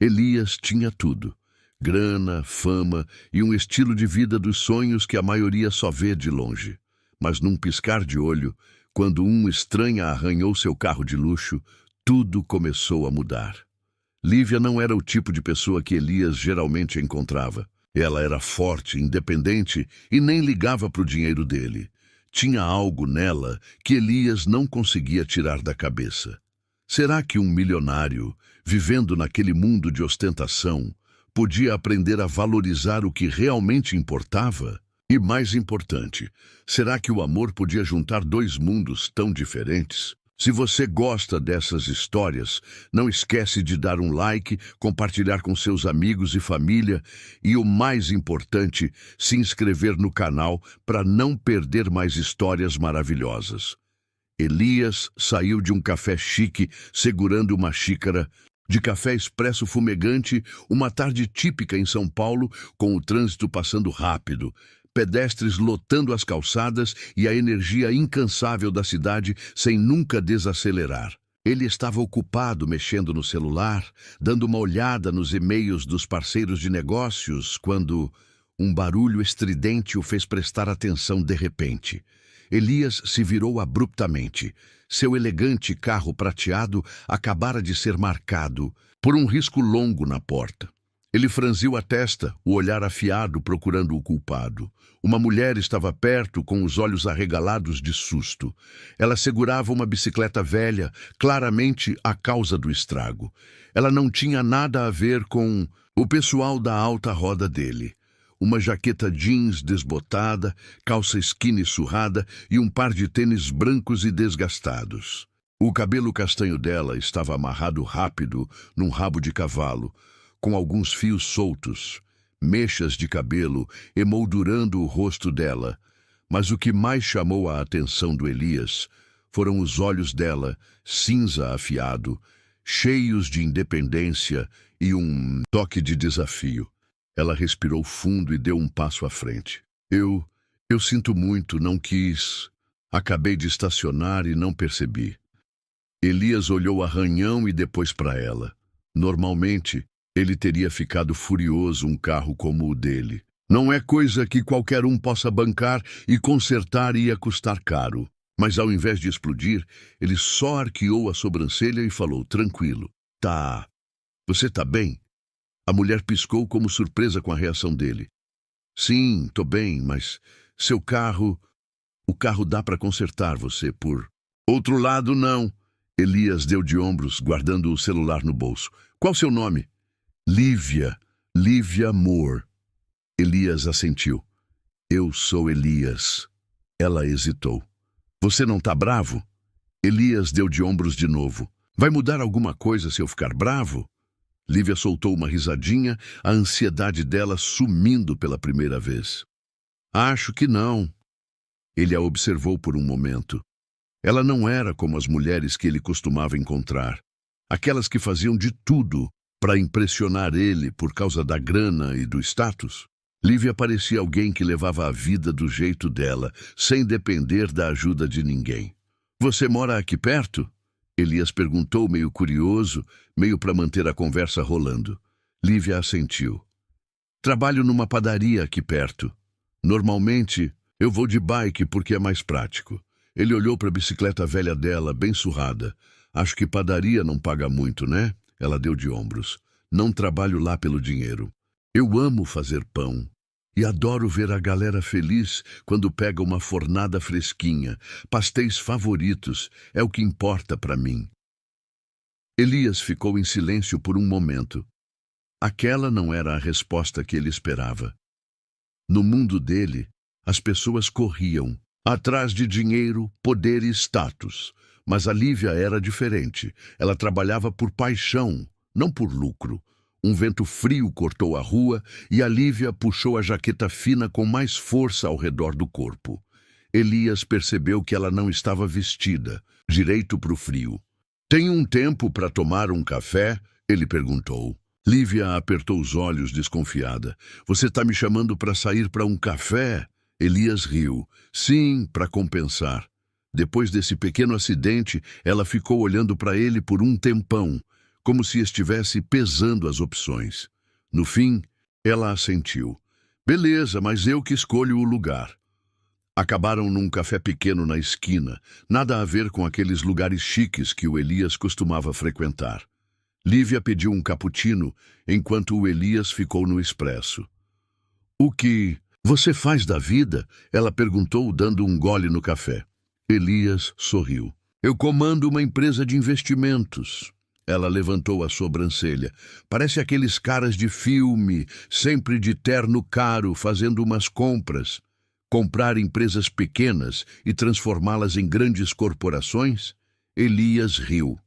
Elias tinha tudo: grana, fama e um estilo de vida dos sonhos que a maioria só vê de longe. Mas num piscar de olho, quando um estranho arranhou seu carro de luxo, tudo começou a mudar. Lívia não era o tipo de pessoa que Elias geralmente encontrava. Ela era forte, independente e nem ligava para o dinheiro dele. Tinha algo nela que Elias não conseguia tirar da cabeça. Será que um milionário, vivendo naquele mundo de ostentação, podia aprender a valorizar o que realmente importava? E mais importante, será que o amor podia juntar dois mundos tão diferentes? Se você gosta dessas histórias, não esquece de dar um like, compartilhar com seus amigos e família e, o mais importante, se inscrever no canal para não perder mais histórias maravilhosas. Elias saiu de um café chique segurando uma xícara de café expresso fumegante, uma tarde típica em São Paulo, com o trânsito passando rápido, pedestres lotando as calçadas e a energia incansável da cidade sem nunca desacelerar. Ele estava ocupado mexendo no celular, dando uma olhada nos e-mails dos parceiros de negócios, quando um barulho estridente o fez prestar atenção de repente. Elias se virou abruptamente. Seu elegante carro prateado acabara de ser marcado por um risco longo na porta. Ele franziu a testa, o olhar afiado procurando o culpado. Uma mulher estava perto, com os olhos arregalados de susto. Ela segurava uma bicicleta velha, claramente a causa do estrago. Ela não tinha nada a ver com o pessoal da alta roda dele. Uma jaqueta jeans desbotada, calça skinny surrada e um par de tênis brancos e desgastados. O cabelo castanho dela estava amarrado rápido num rabo de cavalo, com alguns fios soltos, mechas de cabelo emoldurando o rosto dela. Mas o que mais chamou a atenção do Elias foram os olhos dela, cinza afiado, cheios de independência e um toque de desafio. Ela respirou fundo e deu um passo à frente. Eu sinto muito, não quis. Acabei de estacionar e não percebi. Elias olhou arranhão e depois para ela. Normalmente, ele teria ficado furioso um carro como o dele. Não é coisa que qualquer um possa bancar e consertar ia custar caro. Mas ao invés de explodir, ele só arqueou a sobrancelha e falou, tranquilo. Tá. Você tá bem? A mulher piscou como surpresa com a reação dele. Sim, tô bem, mas seu carro... O carro dá para consertar você por... Outro lado, não. Elias deu de ombros, guardando o celular no bolso. Qual seu nome? Lívia Moore. Elias assentiu. Eu sou Elias. Ela hesitou. Você não tá bravo? Elias deu de ombros de novo. Vai mudar alguma coisa se eu ficar bravo? Lívia soltou uma risadinha, a ansiedade dela sumindo pela primeira vez. Acho que não. Ele a observou por um momento. Ela não era como as mulheres que ele costumava encontrar. Aquelas que faziam de tudo para impressionar ele por causa da grana e do status. Lívia parecia alguém que levava a vida do jeito dela, sem depender da ajuda de ninguém. Você mora aqui perto? Elias perguntou, meio curioso, meio para manter a conversa rolando. Lívia assentiu. Trabalho numa padaria aqui perto. Normalmente, eu vou de bike porque é mais prático. Ele olhou para a bicicleta velha dela, bem surrada. Acho que padaria não paga muito, né? Ela deu de ombros. Não trabalho lá pelo dinheiro. Eu amo fazer pão. E adoro ver a galera feliz quando pega uma fornada fresquinha. Pastéis favoritos, é o que importa para mim. Elias ficou em silêncio por um momento. Aquela não era a resposta que ele esperava. No mundo dele, as pessoas corriam, atrás de dinheiro, poder e status. Mas a Lívia era diferente. Ela trabalhava por paixão, não por lucro. Um vento frio cortou a rua e a Lívia puxou a jaqueta fina com mais força ao redor do corpo. Elias percebeu que ela não estava vestida, direito para o frio. Tem um tempo para tomar um café? Ele perguntou. Lívia apertou os olhos, desconfiada. Você está me chamando para sair para um café? Elias riu. Sim, para compensar. Depois desse pequeno acidente, ela ficou olhando para ele por um tempão, como se estivesse pesando as opções. No fim, ela assentiu. Beleza, mas eu que escolho o lugar. Acabaram num café pequeno na esquina, nada a ver com aqueles lugares chiques que o Elias costumava frequentar. Lívia pediu um cappuccino, enquanto o Elias ficou no expresso. O que você faz da vida? Ela perguntou, dando um gole no café. Elias sorriu. Eu comando uma empresa de investimentos. Ela levantou a sobrancelha. Parece aqueles caras de filme, sempre de terno caro, fazendo umas compras. Comprar empresas pequenas e transformá-las em grandes corporações? Elias riu.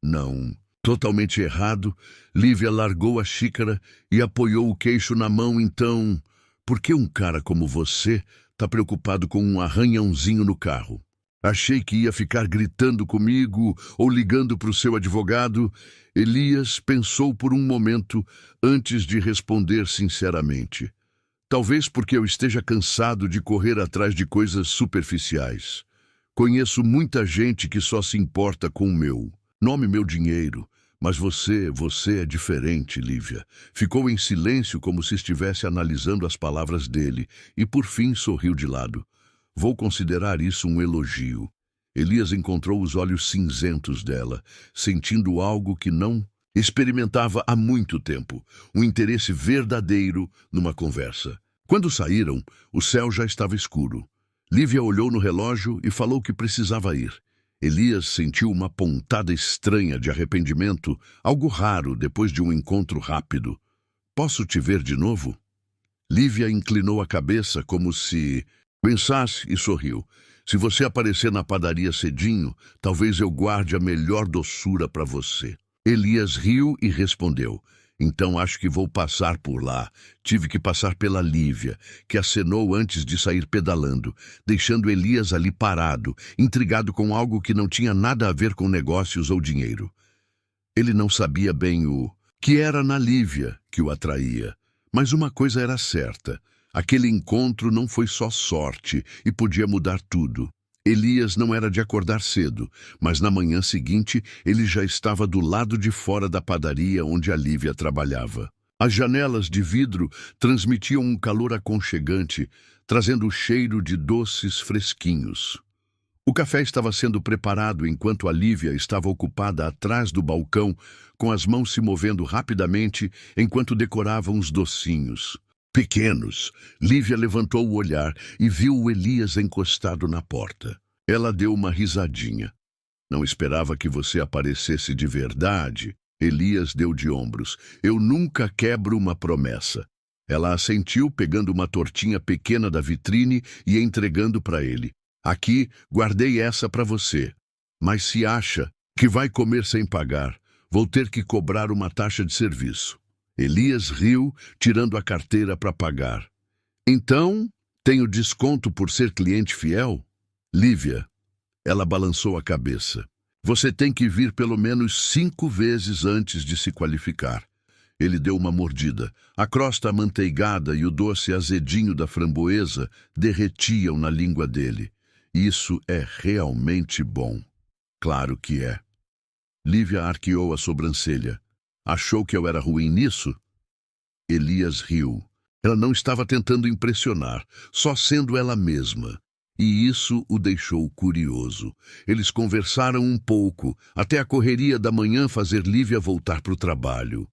Não. Totalmente errado, Lívia largou a xícara e apoiou o queixo na mão. Então, por que um cara como você está preocupado com um arranhãozinho no carro? Achei que ia ficar gritando comigo ou ligando para o seu advogado. Elias pensou por um momento antes de responder sinceramente. Talvez porque eu esteja cansado de correr atrás de coisas superficiais. Conheço muita gente que só se importa com o meu nome, meu dinheiro. Mas você é diferente, Lívia. Ficou em silêncio como se estivesse analisando as palavras dele e por fim sorriu de lado. Vou considerar isso um elogio. Elias encontrou os olhos cinzentos dela, sentindo algo que não experimentava há muito tempo, um interesse verdadeiro numa conversa. Quando saíram, o céu já estava escuro. Lívia olhou no relógio e falou que precisava ir. Elias sentiu uma pontada estranha de arrependimento, algo raro depois de um encontro rápido. Posso te ver de novo? Lívia inclinou a cabeça como se pensasse e sorriu. Se você aparecer na padaria cedinho, talvez eu guarde a melhor doçura para você. Elias riu e respondeu. Então acho que vou passar por lá. Tive que passar pela Lívia, que acenou antes de sair pedalando, deixando Elias ali parado, intrigado com algo que não tinha nada a ver com negócios ou dinheiro. Ele não sabia bem o que era na Lívia que o atraía, mas uma coisa era certa. Aquele encontro não foi só sorte e podia mudar tudo. Elias não era de acordar cedo, mas na manhã seguinte ele já estava do lado de fora da padaria onde a Lívia trabalhava. As janelas de vidro transmitiam um calor aconchegante, trazendo o cheiro de doces fresquinhos. O café estava sendo preparado enquanto a Lívia estava ocupada atrás do balcão, com as mãos se movendo rapidamente enquanto decorava uns docinhos. Pequenos. Lívia levantou o olhar e viu o Elias encostado na porta. Ela deu uma risadinha. Não esperava que você aparecesse de verdade. Elias deu de ombros. Eu nunca quebro uma promessa. Ela assentiu, pegando uma tortinha pequena da vitrine e entregando para ele. Aqui, guardei essa para você. Mas se acha que vai comer sem pagar, vou ter que cobrar uma taxa de serviço. Elias riu, tirando a carteira para pagar. Então, tenho desconto por ser cliente fiel? Lívia, ela balançou a cabeça. Você tem que vir pelo menos 5 vezes antes de se qualificar. Ele deu uma mordida. A crosta amanteigada e o doce azedinho da framboesa derretiam na língua dele. Isso é realmente bom. Claro que é. Lívia arqueou a sobrancelha. Achou que eu era ruim nisso? Elias riu. Ela não estava tentando impressionar, só sendo ela mesma. E isso o deixou curioso. Eles conversaram um pouco, até a correria da manhã fazer Lívia voltar para o trabalho.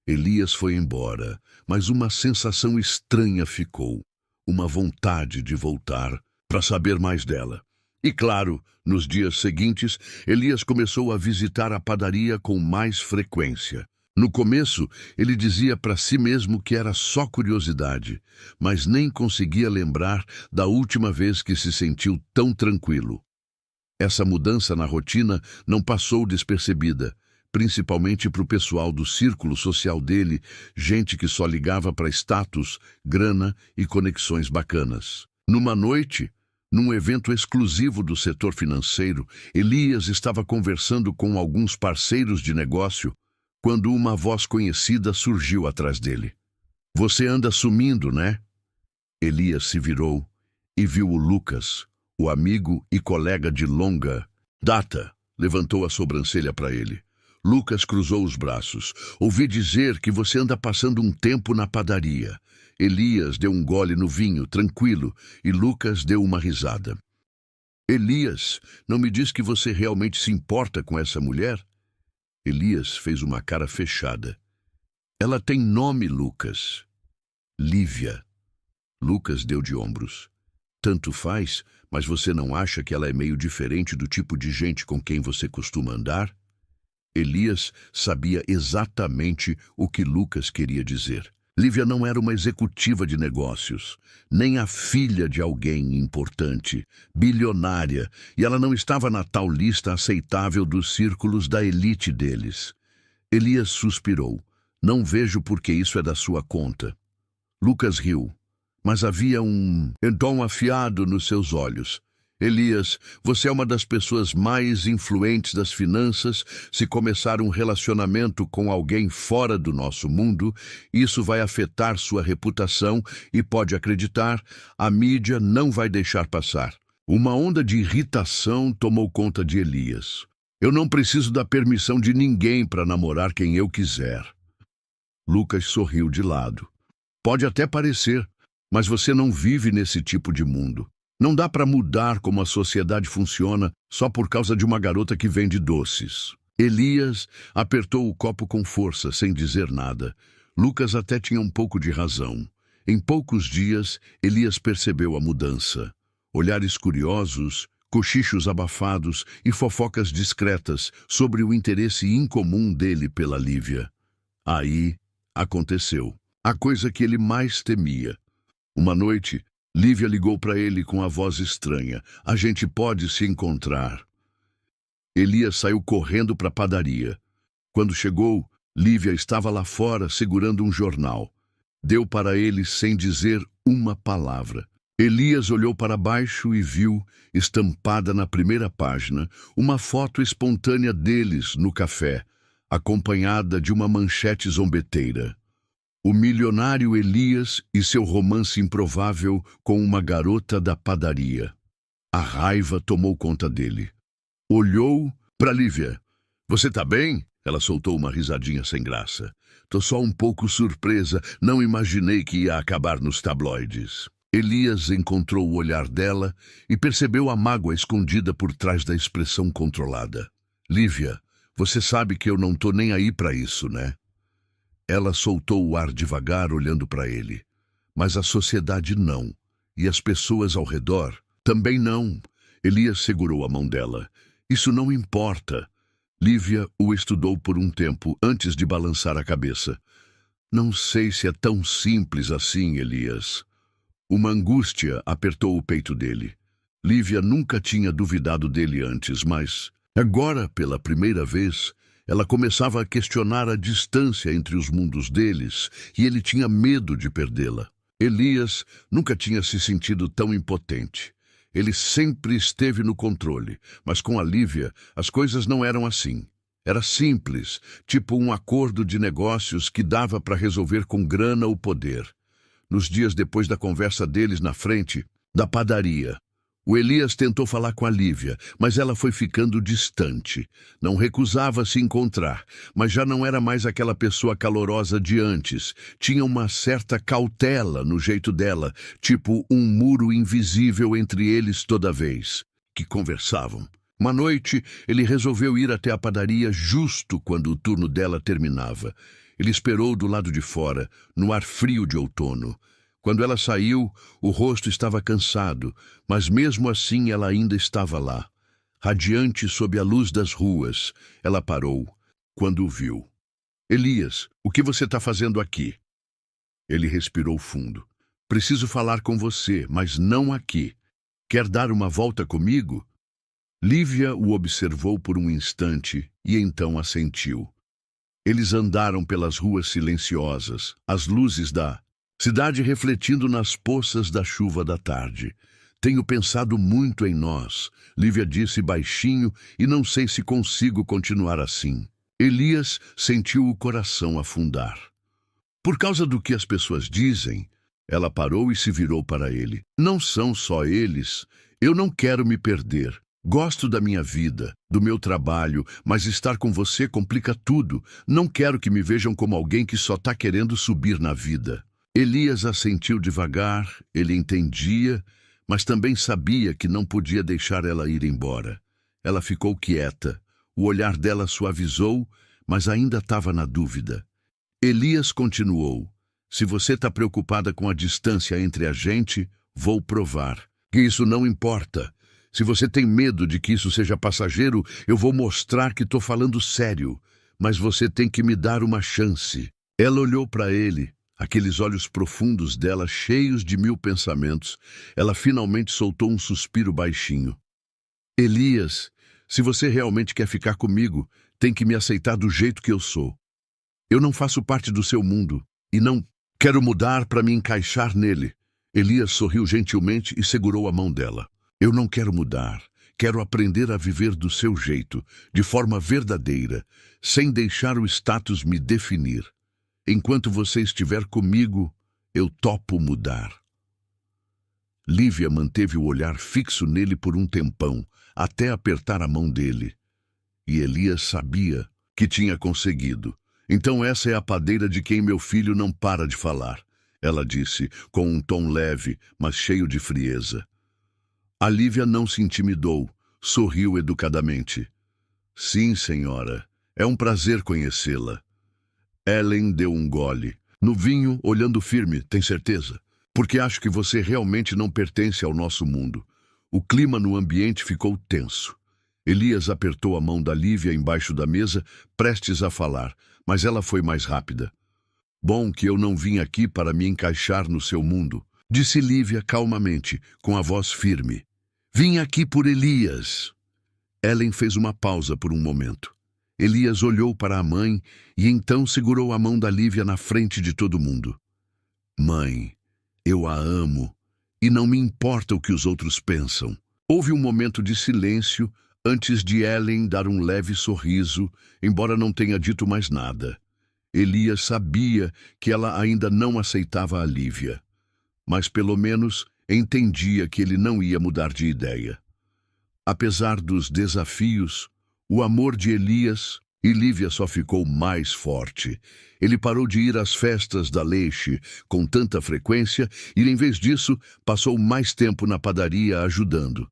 Elias foi embora, mas uma sensação estranha ficou. Uma vontade de voltar para saber mais dela. E claro, nos dias seguintes, Elias começou a visitar a padaria com mais frequência. No começo, ele dizia para si mesmo que era só curiosidade, mas nem conseguia lembrar da última vez que se sentiu tão tranquilo. Essa mudança na rotina não passou despercebida, principalmente para o pessoal do círculo social dele, gente que só ligava para status, grana e conexões bacanas. Numa noite, num evento exclusivo do setor financeiro, Elias estava conversando com alguns parceiros de negócio quando uma voz conhecida surgiu atrás dele. Você anda sumindo, né? Elias se virou e viu o Lucas, o amigo e colega de longa data, levantou a sobrancelha para ele. Lucas cruzou os braços. Ouvi dizer que você anda passando um tempo na padaria. Elias deu um gole no vinho, tranquilo, e Lucas deu uma risada. Elias, não me diz que você realmente se importa com essa mulher? Elias fez uma cara fechada. Ela tem nome, Lucas. Lívia. Lucas deu de ombros. Tanto faz, mas você não acha que ela é meio diferente do tipo de gente com quem você costuma andar? Elias sabia exatamente o que Lucas queria dizer. Lívia não era uma executiva de negócios, nem a filha de alguém importante, bilionária, e ela não estava na tal lista aceitável dos círculos da elite deles. Elias suspirou. Não vejo por que isso é da sua conta. Lucas riu, mas havia um tom afiado nos seus olhos. Elias, você é uma das pessoas mais influentes das finanças. Se começar um relacionamento com alguém fora do nosso mundo, isso vai afetar sua reputação e, pode acreditar, a mídia não vai deixar passar. Uma onda de irritação tomou conta de Elias. Eu não preciso da permissão de ninguém para namorar quem eu quiser. Lucas sorriu de lado. Pode até parecer, mas você não vive nesse tipo de mundo. Não dá para mudar como a sociedade funciona só por causa de uma garota que vende doces. Elias apertou o copo com força, sem dizer nada. Lucas até tinha um pouco de razão. Em poucos dias, Elias percebeu a mudança. Olhares curiosos, cochichos abafados e fofocas discretas sobre o interesse incomum dele pela Lívia. Aí aconteceu a coisa que ele mais temia. Uma noite, Lívia ligou para ele com a voz estranha. A gente pode se encontrar. Elias saiu correndo para a padaria. Quando chegou, Lívia estava lá fora segurando um jornal. Deu para ele sem dizer uma palavra. Elias olhou para baixo e viu, estampada na primeira página, uma foto espontânea deles no café, acompanhada de uma manchete zombeteira. O milionário Elias e seu romance improvável com uma garota da padaria. A raiva tomou conta dele. Olhou para Lívia. Você tá bem? Ela soltou uma risadinha sem graça. Tô só um pouco surpresa, não imaginei que ia acabar nos tabloides. Elias encontrou o olhar dela e percebeu a mágoa escondida por trás da expressão controlada. Lívia, você sabe que eu não tô nem aí para isso, né? Ela soltou o ar devagar, olhando para ele. Mas a sociedade não. E as pessoas ao redor também não. Elias segurou a mão dela. Isso não importa. Lívia o estudou por um tempo, antes de balançar a cabeça. Não sei se é tão simples assim, Elias. Uma angústia apertou o peito dele. Lívia nunca tinha duvidado dele antes, mas agora, pela primeira vez, ela começava a questionar a distância entre os mundos deles e ele tinha medo de perdê-la. Elias nunca tinha se sentido tão impotente. Ele sempre esteve no controle, mas com a Lívia as coisas não eram assim. Era simples, tipo um acordo de negócios que dava para resolver com grana ou poder. Nos dias depois da conversa deles na frente da padaria, o Elias tentou falar com a Lívia, mas ela foi ficando distante. Não recusava se encontrar, mas já não era mais aquela pessoa calorosa de antes. Tinha uma certa cautela no jeito dela, tipo um muro invisível entre eles toda vez que conversavam. Uma noite, ele resolveu ir até a padaria justo quando o turno dela terminava. Ele esperou do lado de fora, no ar frio de outono. Quando ela saiu, o rosto estava cansado, mas mesmo assim ela ainda estava lá. Radiante sob a luz das ruas, ela parou, quando o viu. Elias, o que você está fazendo aqui? Ele respirou fundo. Preciso falar com você, mas não aqui. Quer dar uma volta comigo? Lívia o observou por um instante e então assentiu. Eles andaram pelas ruas silenciosas, as luzes da cidade refletindo nas poças da chuva da tarde. Tenho pensado muito em nós, Lívia disse baixinho, e não sei se consigo continuar assim. Elias sentiu o coração afundar. Por causa do que as pessoas dizem, ela parou e se virou para ele. Não são só eles. Eu não quero me perder. Gosto da minha vida, do meu trabalho, mas estar com você complica tudo. Não quero que me vejam como alguém que só está querendo subir na vida. Elias assentiu devagar, ele entendia, mas também sabia que não podia deixar ela ir embora. Ela ficou quieta, o olhar dela suavizou, mas ainda estava na dúvida. Elias continuou: se você está preocupada com a distância entre a gente, vou provar que isso não importa. Se você tem medo de que isso seja passageiro, eu vou mostrar que estou falando sério, mas você tem que me dar uma chance. Ela olhou para ele, aqueles olhos profundos dela cheios de mil pensamentos. Ela finalmente soltou um suspiro baixinho. Elias, se você realmente quer ficar comigo, tem que me aceitar do jeito que eu sou. Eu não faço parte do seu mundo e não quero mudar para me encaixar nele. Elias sorriu gentilmente e segurou a mão dela. Eu não quero mudar. Quero aprender a viver do seu jeito, de forma verdadeira, sem deixar o status me definir. Enquanto você estiver comigo, eu topo mudar. Lívia manteve o olhar fixo nele por um tempão, até apertar a mão dele. E Elias sabia que tinha conseguido. Então essa é a padeira de quem meu filho não para de falar, ela disse, com um tom leve, mas cheio de frieza. A Lívia não se intimidou, sorriu educadamente. Sim, senhora, é um prazer conhecê-la. Ellen deu um gole. No vinho, olhando firme, tem certeza? Porque acho que você realmente não pertence ao nosso mundo. O clima no ambiente ficou tenso. Elias apertou a mão da Lívia embaixo da mesa, prestes a falar, mas ela foi mais rápida. Bom que eu não vim aqui para me encaixar no seu mundo, disse Lívia calmamente, com a voz firme. Vim aqui por Elias. Ellen fez uma pausa por um momento. Elias olhou para a mãe e então segurou a mão da Lívia na frente de todo mundo. Mãe, eu a amo e não me importa o que os outros pensam. Houve um momento de silêncio antes de Ellen dar um leve sorriso, embora não tenha dito mais nada. Elias sabia que ela ainda não aceitava a Lívia, mas pelo menos entendia que ele não ia mudar de ideia. Apesar dos desafios, o amor de Elias e Lívia só ficou mais forte. Ele parou de ir às festas da Leixe com tanta frequência e, em vez disso, passou mais tempo na padaria ajudando.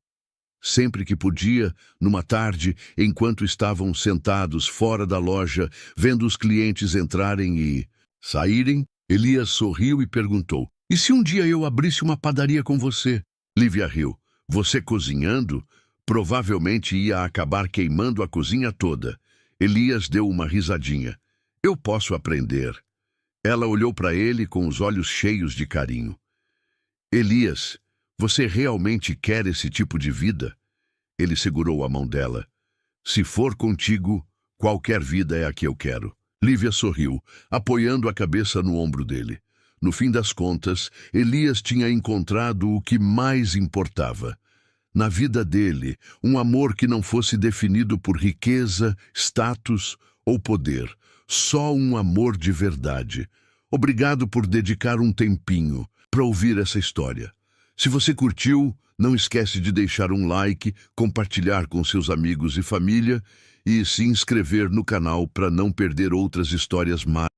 Sempre que podia, numa tarde, enquanto estavam sentados fora da loja, vendo os clientes entrarem e saírem, Elias sorriu e perguntou: e se um dia eu abrisse uma padaria com você? Lívia riu. Você cozinhando? Provavelmente ia acabar queimando a cozinha toda. Elias deu uma risadinha. Eu posso aprender. Ela olhou para ele com os olhos cheios de carinho. Elias, você realmente quer esse tipo de vida? Ele segurou a mão dela. Se for contigo, qualquer vida é a que eu quero. Lívia sorriu, apoiando a cabeça no ombro dele. No fim das contas, Elias tinha encontrado o que mais importava. Na vida dele, um amor que não fosse definido por riqueza, status ou poder. Só um amor de verdade. Obrigado por dedicar um tempinho para ouvir essa história. Se você curtiu, não esquece de deixar um like, compartilhar com seus amigos e família e se inscrever no canal para não perder outras histórias mais.